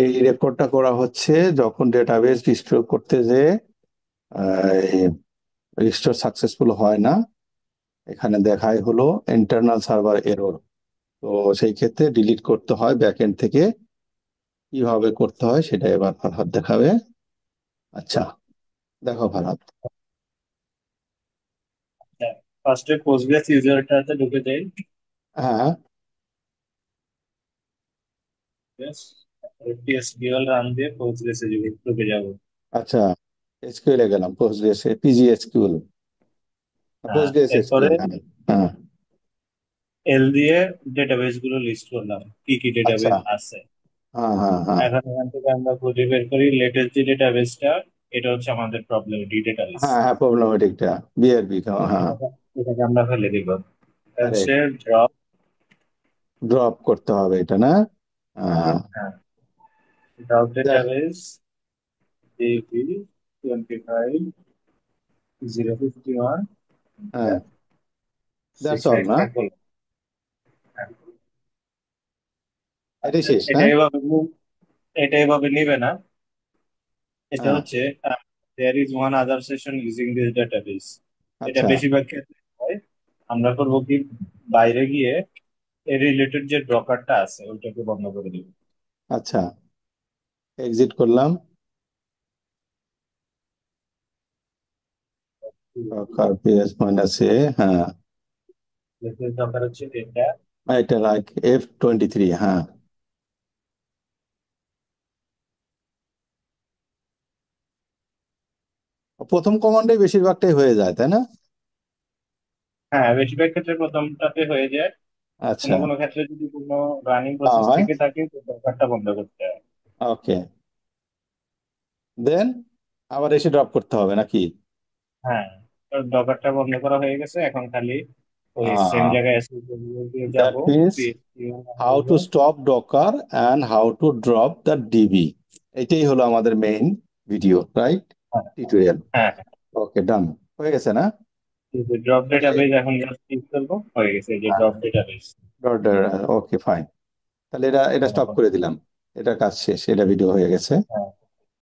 এই রেকর্ডটা করা হচ্ছে যখন ডেটাবেস রিস্টোর করতে যে রিস্টোর সাকসেসফুল হয় না, এখানে দেখায় হলো ইন্টারনাল সার্ভার এরর। তো সেই ক্ষেত্রে ডিলিট করতে হয় ব্যাকএন্ড থেকে। কিভাবে করতে হয় সেটা এবার ফারহাদ দেখাবে। আচ্ছা, দেখো ফারহাদ। ফার্স্টে পোস্টগ্রেস ইউজারটাতে ঢুকে যাই। হ্যাঁ। পিএসকিউএল রান দিয়ে পোস্টগ্রেসে ঢুকে যাব। আচ্ছা, এসকিউএল এ গেলাম, পোস্টগ্রেস পিজি এসকিউএল, হ্যাঁ, পোস্টগ্রেস এরপরে এসকিউএল, হ্যাঁ। হ্যাঁ। এল দিয়ে ডেটাবেস গুলো লিস্ট করলাম, কি কি আচ্ছা। ডেটাবেস আছে। হ্যাঁ, হ্যাঁ, হ্যাঁ। এখন এখান থেকে আমরা খুঁজে বের করি লেটেস্ট যে ডেটাবেসটা, এটা হচ্ছে আমাদের প্রবলেম ডি ডেটাবেস। হ্যাঁ, হ্যাঁ, প্রবলেমেটিকটা বিআরবি। হ্যাঁ। এটাকে আমরা ফেলে দিব। এটা হচ্ছে কারেক্ট। ড্রপ। ড্রপ করতে হবে এটা, না? হ্যাঁ। হ্যাঁ, ড্রপ দেখ। ডেটাবেস ডিবি 25 051 হ্যাঁ, দ্যাটস সিক্স অল, এইট না? ফাইভ বললাম। এটাই শেষ, না? এটা এভাবে এটা এভাবে নিবে না। এটা হ্যাঁ। হচ্ছে there is one other session using this database. এটা আচ্ছা। বেশিরভাগ ক্ষেত্রে হয়। আমরা করবো কি, বাইরে গিয়ে এর রিলেটেড যে ব্রকারটা আছে ওইটাকে বন্ধ করে দিব। আচ্ছা, এক্সিট করলাম। কার্পিএস মাইনাস এ। হ্যাঁ। দরকার হচ্ছে এটা। এটা লাইক F23। হ্যাঁ। প্রথম কমান্ডে বেশিরভাগটাই হয়ে যায়, তাই না? হ্যাঁ, বেশিরভাগ ক্ষেত্রে প্রথমটাতে হয়ে যায়। আচ্ছা। কোনো কোনো ক্ষেত্রে যদি কোনো রানিং না প্রসেস হয়। থেকে থাকে তো ব্রকারটা বন্ধ করতে হয়। ওকে। দেন আবার এসে ড্রপ করতে হবে নাকি? হ্যাঁ, তো ব্রকারটা বন্ধ করা হয়ে গেছে, এখন খালি ওই সেম জায়গায় এসকিউএল দিয়ে যাব। That means how to stop Docker and how to drop the DB. এটাই হলো আমাদের মেইন ভিডিও, রাইট? টিউটোরিয়াল। হ্যাঁ, ওকে, ডান। হয়ে গেছে, না? ড্রপ তাহলে ডেটাবেস এখন জাস্ট ইউজ করবো, হয়ে গেছে এই যে ড্রপ ডেটাবেস। ওকে, ফাইন। তাহলে এটা স্টপ করে দিলাম। এটা কাজ শেষ, এটা ভিডিও হয়ে গেছে।